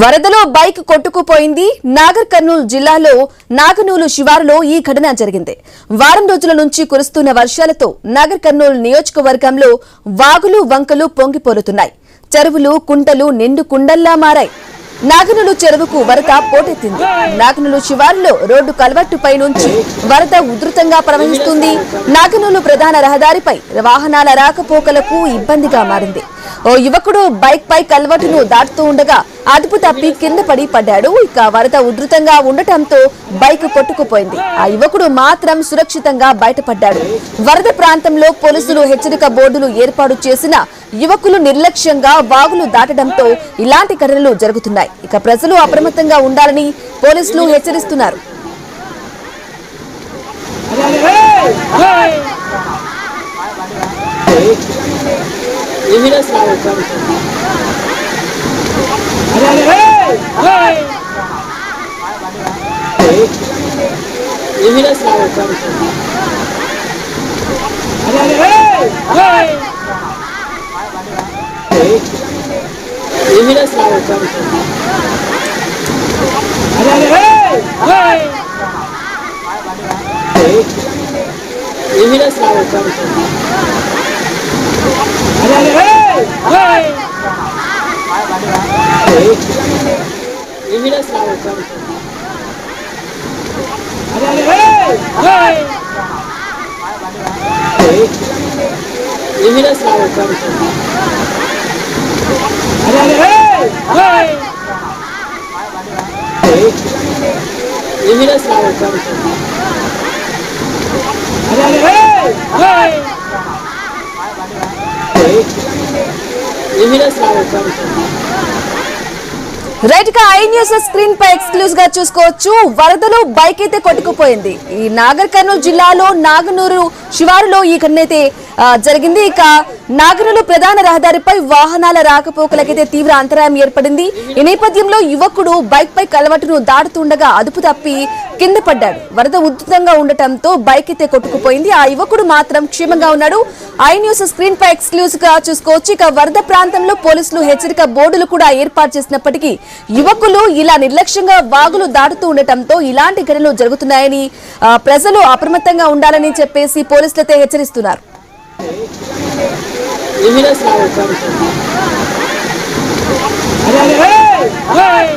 వరదలో బైక్ కొట్టుకుపోయింది. నాగర్ కర్నూలు జిల్లాలో నాగనూలు శివారులో ఈ ఘటన జరిగింది. వారం రోజుల నుంచి కురుస్తున్న వర్షాలతో నాగర్ కర్నూలు నియోజకవర్గంలో వాగులు వంకలు పొంగిపోలుతున్నాయి. చెరువులు కుంటలు నిండు కుండల్లా మారాయి. నాగనూలు చెరువుకు వరద పోటెత్తింది. నాగనూలు శివారులో రోడ్డు కల్వర్టుపై నుంచి వరద ఉధృతంగా ప్రవహిస్తుంది. నాగనూలు ప్రధాన రహదారిపై వాహనాల రాకపోకలకు ఇబ్బందిగా మారింది. ఓ యువకుడు బైక్ పై కల్వర్టును దాటుతూ ఉండగా అదుపు తప్పి కింద పడి పడ్డాడు. ఇక వరద ఉధృతంగా ఉండటంతో బైక్ కొట్టుకుపోయింది. ఆ యువకుడు మాత్రం సురక్షితంగా బయటపడ్డాడు. వరద ప్రాంతంలో పోలీసులు హెచ్చరిక బోర్డులు ఏర్పాటు చేసిన యువకులు నిర్లక్ష్యంగా వాగులు దాటడంతో ఇలాంటి ఘటనలు జరుగుతున్నాయి. ఇక ప్రజలు అప్రమత్తంగా ఉండాలని పోలీసులు హెచ్చరిస్తున్నారు. రైట్ గా ఐ న్యూస్ స్క్రీన్ పై ఎక్స్క్లూజివ్ గా చూసుకోవచ్చు. వరదలో బైక్ అయితే కొట్టుకుపోయింది. ఈ నాగర్ కర్నూలు జిల్లాలో నాగనూరు శివారులో ఈ ఘటన అయితే జరిగింది. ఇక నాగనూలు ప్రధాన రహదారిపై వాహనాల రాకపోకలకైతే తీవ్ర అంతరాయం ఏర్పడింది. ఈ నేపథ్యంలో యువకుడు బైక్ పై కలవటును దాటుతుండగా అదుపు తప్పి కింద పడ్డాడు. వరద ఉధృతంగా ఉండటంతో బైక్ అయితే కొట్టుకుపోయింది. ఆ యువకుడు మాత్రం క్షేమంగా ఉన్నాడు. ఐ న్యూస్ స్క్రీన్ పై ఎక్స్క్లూజివ్ గా చూసుకోవచ్చు. ఇక వరద ప్రాంతంలో పోలీసులు హెచ్చరిక బోర్డులు కూడా ఏర్పాటు చేసినప్పటికీ యువకులు ఇలా నిర్లక్ష్యంగా వాగులు దాటుతూ ఉండటంతో ఇలాంటి ఘటనలు జరుగుతున్నాయని ప్రజలు అప్రమత్తంగా ఉండాలని చెప్పేసి పోలీసులతో హెచ్చరిస్తున్నారు. Hey!